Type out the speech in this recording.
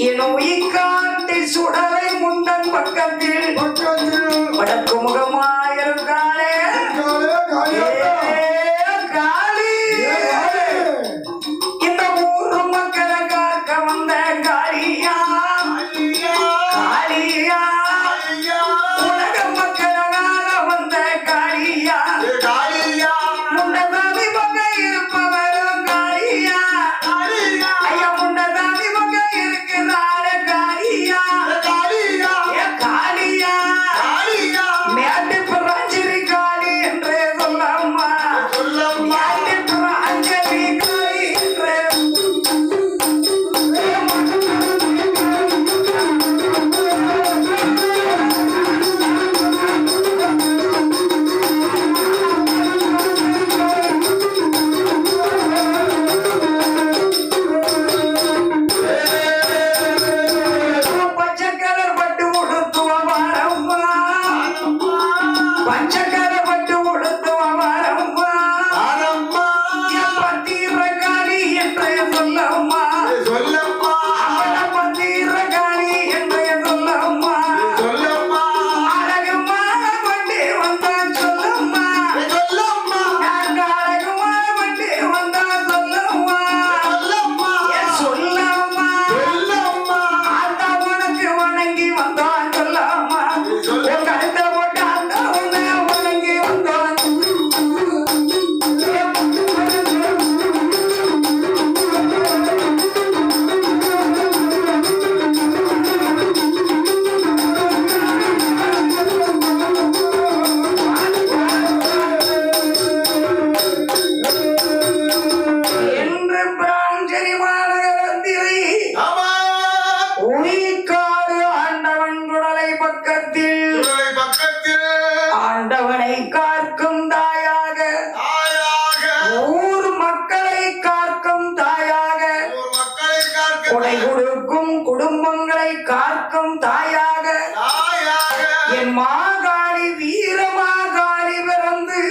என் உயிர்காட்டி சுடலை முந்தன் பக்கத்தில் வடக்கு முகமாயிருக்காளே காளி. இந்த ஊர் மக்களை காக்க வந்த காளியா காளியா, உலக மக்களாக வந்த காளியா முண்டதாவி பக்க இருப்பவரும் காளியா ஐயா முண்டதாவி பக்க இருக்கிறார காளியா காளியா மேட்டு பிராஞ்சலி காளி என்றே சொல்லம்மா மேட்டு பிராஞ்சலி காளி என்றே பச்சைக்கலர் பட்டு உடுத்துவ வாரம்மா பச்சைக்கலர் பட்டு உடுத்துவ வாரம்மா பத்தீர காளி என்றே சொல்லம்மா பத்தீர காளி என்றே சொல்லம்மா அழகம்மா வண்டி வந்தா சொல்லம்மா நாங்க அழகம்மா வண்டி வந்தா சொல்லம்மா சொல்லம்மா ஆத்தா உனக்கு வணங்கி வந்தான் சொல்லம்மா கழுத்த போட்டு ஆத்தா உன்னை வணங்கி வந்தான். என்று பிராஞ்சலி மாநகரத்திலே உயிர்காடு ஆண்டவன் குடலை பக்கத்தில் ஆண்டவனை காக்கும் தாயாக ஊர் மக்களை காக்கும் தாயாக கொடை கொடுக்கும் குடும்பங்களை காக்கும் தாயாக என் மாகாளி வீர மாகாளி பிறந்து